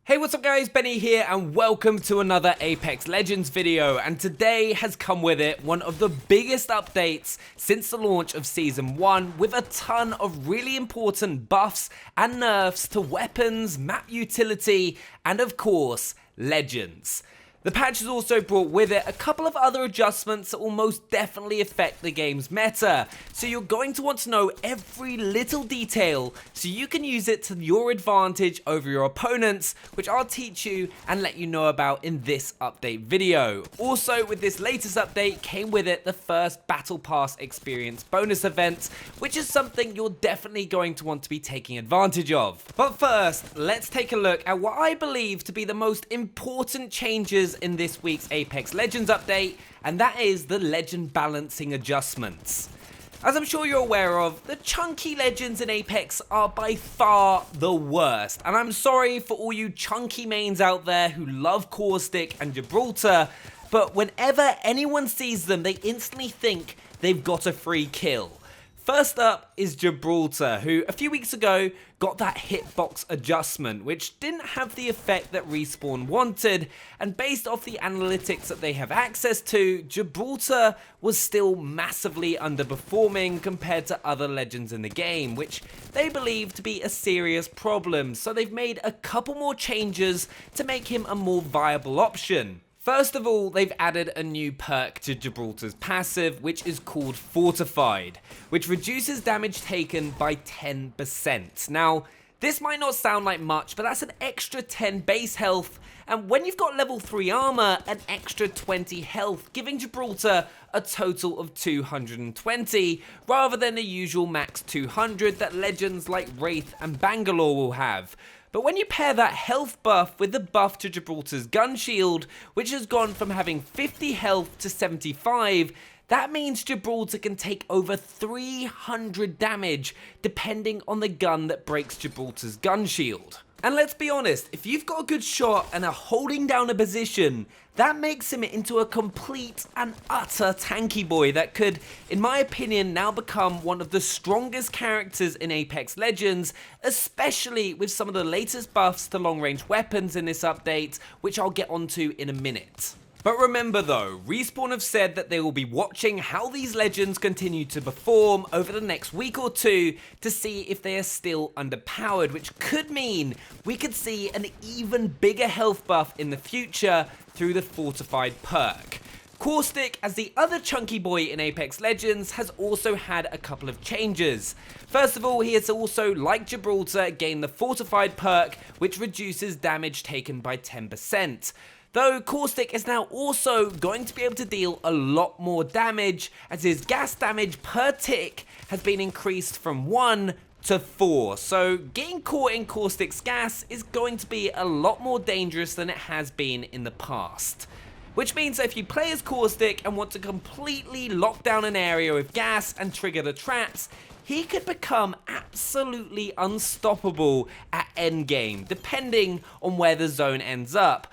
Hey, what's up guys, Benny here and welcome to another Apex Legends video, and today has come with it one of the biggest updates since the launch of Season 1 with a ton of really important buffs and nerfs to weapons, map utility, and of course, Legends. The patch has also brought with it a couple of other adjustments that will most definitely affect the game's meta, so you're going to want to know every little detail so you can use it to your advantage over your opponents, which I'll teach you and let you know about in this update video. Also, with this latest update came with it the first Battle Pass experience bonus event, which is something you're definitely going to want to be taking advantage of. But first, let's take a look at what I believe to be the most important changes in this week's Apex Legends update, and that is the legend balancing adjustments. As I'm sure you're aware of, the chunky legends in Apex are by far the worst, and I'm sorry for all you chunky mains out there who love Caustic and Gibraltar, but whenever anyone sees them, they instantly think they've got a free kill. First up is Gibraltar, who a few weeks ago got that hitbox adjustment, which didn't have the effect that Respawn wanted, and based off the analytics that they have access to, Gibraltar was still massively underperforming compared to other legends in the game, which they believe to be a serious problem, so they've made a couple more changes to make him a more viable option. First of all, they've added a new perk to Gibraltar's passive, which is called Fortified, which reduces damage taken by 10%. Now, this might not sound like much, but that's an extra 10 base health, and when you've got level 3 armor, an extra 20 health, giving Gibraltar a total of 220, rather than the usual max 200 that legends like Wraith and Bangalore will have. But when you pair that health buff with the buff to Gibraltar's gun shield, which has gone from having 50 health to 75, that means Gibraltar can take over 300 damage depending on the gun that breaks Gibraltar's gun shield. And let's be honest, if you've got a good shot and are holding down a position, that makes him into a complete and utter tanky boy that could, in my opinion, now become one of the strongest characters in Apex Legends, especially with some of the latest buffs to long-range weapons in this update, which I'll get onto in a minute. But remember though, Respawn have said that they will be watching how these legends continue to perform over the next week or two to see if they are still underpowered, which could mean we could see an even bigger health buff in the future through the Fortified perk. Caustic, as the other chunky boy in Apex Legends, has also had a couple of changes. First of all, he has also, like Gibraltar, gained the Fortified perk, which reduces damage taken by 10%. Though Caustic is now also going to be able to deal a lot more damage, as his gas damage per tick has been increased from 1 to 4. So getting caught in Caustic's gas is going to be a lot more dangerous than it has been in the past. Which means that if you play as Caustic and want to completely lock down an area with gas and trigger the traps, he could become absolutely unstoppable at endgame, depending on where the zone ends up.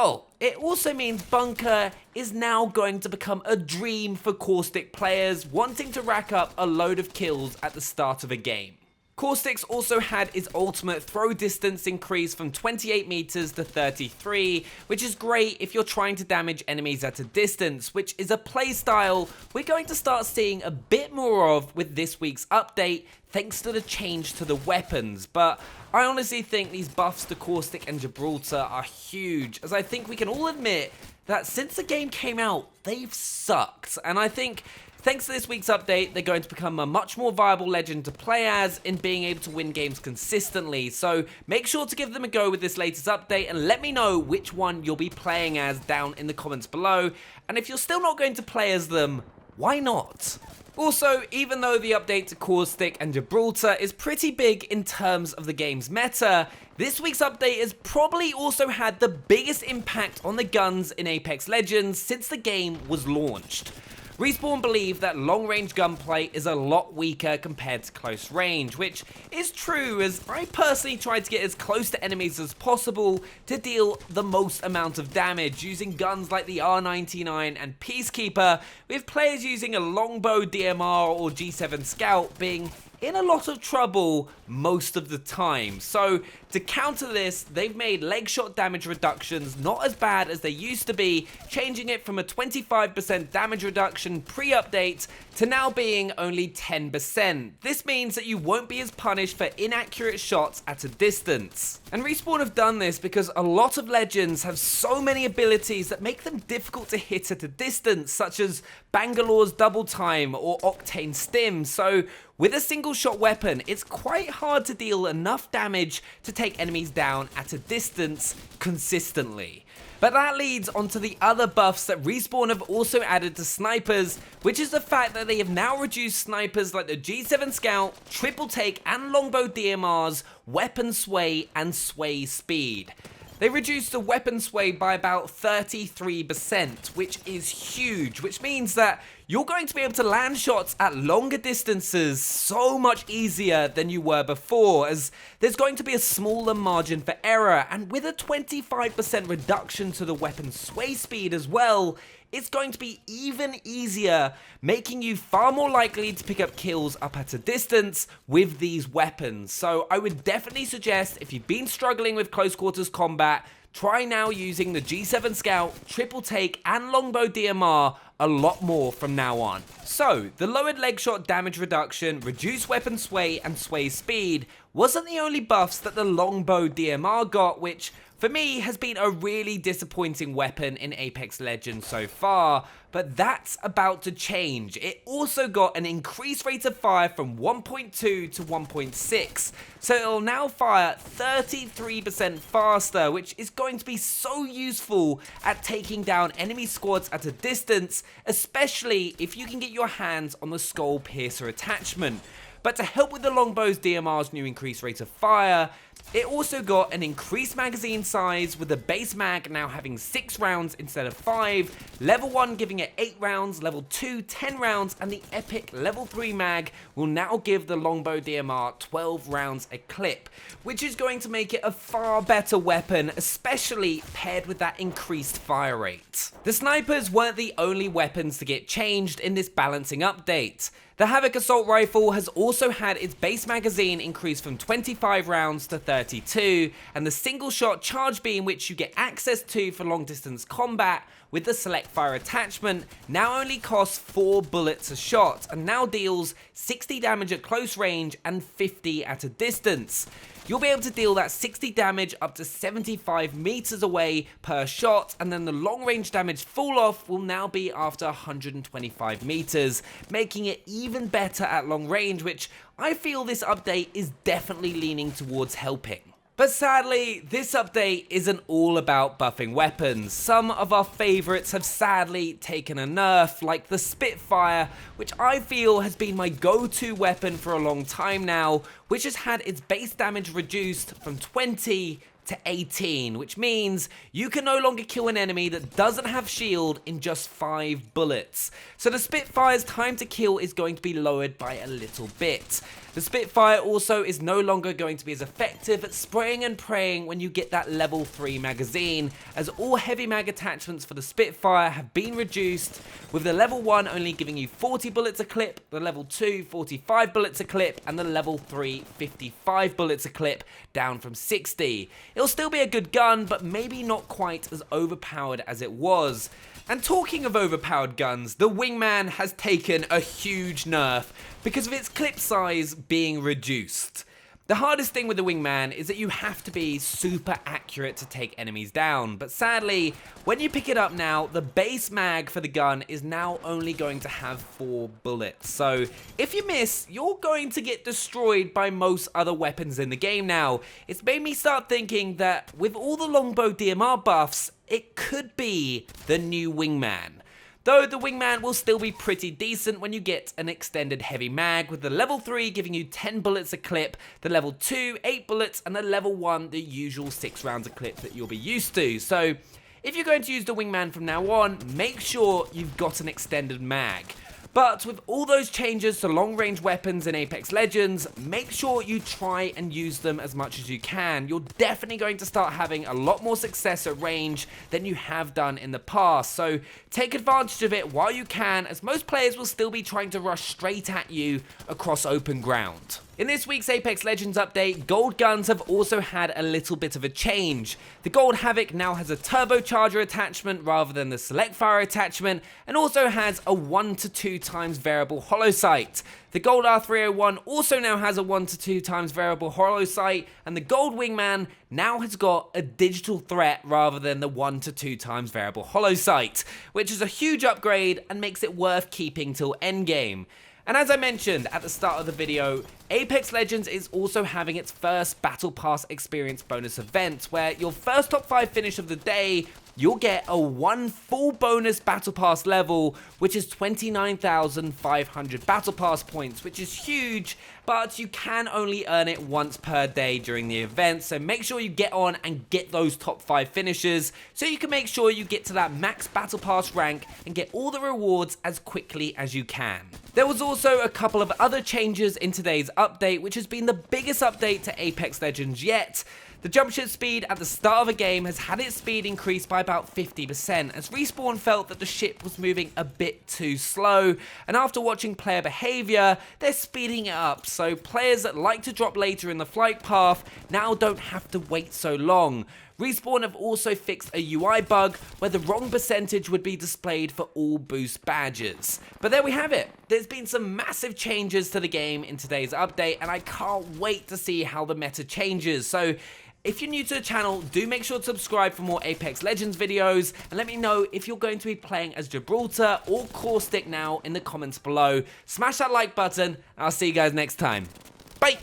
Oh, it also means Bunker is now going to become a dream for Caustic players wanting to rack up a load of kills at the start of a game. Caustic's also had his ultimate throw distance increase from 28 meters to 33, which is great if you're trying to damage enemies at a distance, which is a playstyle we're going to start seeing a bit more of with this week's update, thanks to the change to the weapons. But I honestly think these buffs to Caustic and Gibraltar are huge, as I think we can all admit that since the game came out, they've sucked, and I think thanks to this week's update, they're going to become a much more viable legend to play as in being able to win games consistently. So make sure to give them a go with this latest update and let me know which one you'll be playing as down in the comments below. And if you're still not going to play as them, why not? Also, even though the update to Caustic and Gibraltar is pretty big in terms of the game's meta, this week's update has probably also had the biggest impact on the guns in Apex Legends since the game was launched. Respawn believe that long-range gunplay is a lot weaker compared to close range, which is true, as I personally tried to get as close to enemies as possible to deal the most amount of damage using guns like the R99 and Peacekeeper, with players using a longbow DMR or G7 Scout being in a lot of trouble most of the time. So to counter this, they've made leg shot damage reductions not as bad as they used to be, changing it from a 25% damage reduction pre-update to now being only 10%. This means that you won't be as punished for inaccurate shots at a distance. And Respawn have done this because a lot of legends have so many abilities that make them difficult to hit at a distance, such as Bangalore's double time or Octane stim. So with a single shot weapon, it's quite hard to deal enough damage to take enemies down at a distance consistently. But that leads on to the other buffs that Respawn have also added to snipers, which is the fact that they have now reduced snipers like the G7 Scout, Triple Take and Longbow DMR's weapon sway and sway speed. They reduced the weapon sway by about 33%, which is huge, which means that you're going to be able to land shots at longer distances so much easier than you were before, as there's going to be a smaller margin for error, and with a 25% reduction to the weapon sway speed as well, it's going to be even easier, making you far more likely to pick up kills up at a distance with these weapons. So I would definitely suggest, if you've been struggling with close quarters combat, try now using the G7 Scout, Triple Take and Longbow DMR a lot more from now on. So, the lowered leg shot damage reduction, reduced weapon sway and sway speed wasn't the only buffs that the Longbow DMR got, which for me has been a really disappointing weapon in Apex Legends so far, but that's about to change. It also got an increased rate of fire from 1.2 to 1.6, so it'll now fire 33% faster, which is going to be so useful at taking down enemy squads at a distance, especially if you can get your hands on the Skull Piercer attachment. But to help with the Longbow's DMR's new increased rate of fire, it also got an increased magazine size, with the base mag now having 6 rounds instead of 5, level 1 giving it 8 rounds, level 2 10 rounds, and the epic level 3 mag will now give the Longbow DMR 12 rounds a clip, which is going to make it a far better weapon, especially paired with that increased fire rate. The snipers weren't the only weapons to get changed in this balancing update. The Havoc Assault Rifle has also had its base magazine increased from 25 rounds to 32, and the single shot charge beam, which you get access to for long distance combat with the Select Fire attachment, now only costs 4 bullets a shot and now deals 60 damage at close range and 50 at a distance. You'll be able to deal that 60 damage up to 75 meters away per shot, and then the long range damage fall off will now be after 125 meters, making it even better at long range, which I feel this update is definitely leaning towards helping. But sadly, this update isn't all about buffing weapons. Some of our favorites have sadly taken a nerf, like the Spitfire, which I feel has been my go-to weapon for a long time now, which has had its base damage reduced from 20 to 18, which means you can no longer kill an enemy that doesn't have shield in just 5 bullets. So the Spitfire's time to kill is going to be lowered by a little bit. The Spitfire also is no longer going to be as effective at spraying and praying when you get that level 3 magazine, as all heavy mag attachments for the Spitfire have been reduced, with the level 1 only giving you 40 bullets a clip, the level 2 45 bullets a clip, and the level 3 55 bullets a clip, down from 60. It'll still be a good gun, but maybe not quite as overpowered as it was. And talking of overpowered guns, the Wingman has taken a huge nerf because of its clip size being reduced. The hardest thing with the Wingman is that you have to be super accurate to take enemies down, but sadly, when you pick it up now, the base mag for the gun is now only going to have 4 bullets. So if you miss, you're going to get destroyed by most other weapons in the game now. It's made me start thinking that with all the Longbow DMR buffs, it could be the new Wingman. Though the Wingman will still be pretty decent when you get an extended heavy mag, with the level 3 giving you 10 bullets a clip, the level 2 8 bullets, and the level 1 the usual 6 rounds a clip that you'll be used to. So if you're going to use the Wingman from now on, make sure you've got an extended mag. But with all those changes to long-range weapons in Apex Legends, make sure you try and use them as much as you can. You're definitely going to start having a lot more success at range than you have done in the past, so take advantage of it while you can, as most players will still be trying to rush straight at you across open ground. In this week's Apex Legends update, gold guns have also had a little bit of a change. The gold Havoc now has a turbocharger attachment rather than the select fire attachment, and also has a 1 to 2 times variable hollow sight. The gold R301 also now has a 1 to 2 times variable hollow sight, and the gold Wingman now has got a digital threat rather than the 1 to 2 times variable hollow sight, which is a huge upgrade and makes it worth keeping till endgame. And as I mentioned at the start of the video, Apex Legends is also having its first Battle Pass experience bonus event, where your first top 5 finish of the day, you'll get a 1 full bonus Battle Pass level, which is 29,500 Battle Pass points, which is huge, but you can only earn it once per day during the event, so make sure you get on and get those top 5 finishes, so you can make sure you get to that max Battle Pass rank and get all the rewards as quickly as you can. There was also a couple of other changes in today's update, which has been the biggest update to Apex Legends yet. The jump ship speed at the start of a game has had its speed increased by about 50%, as Respawn felt that the ship was moving a bit too slow, and after watching player behaviour, they're speeding it up, so players that like to drop later in the flight path now don't have to wait so long. Respawn have also fixed a UI bug where the wrong percentage would be displayed for all boost badges. But there we have it. There's been some massive changes to the game in today's update, and I can't wait to see how the meta changes. So if you're new to the channel, do make sure to subscribe for more Apex Legends videos, and let me know if you're going to be playing as Gibraltar or Caustic now in the comments below. Smash that like button, and I'll see you guys next time. Bye!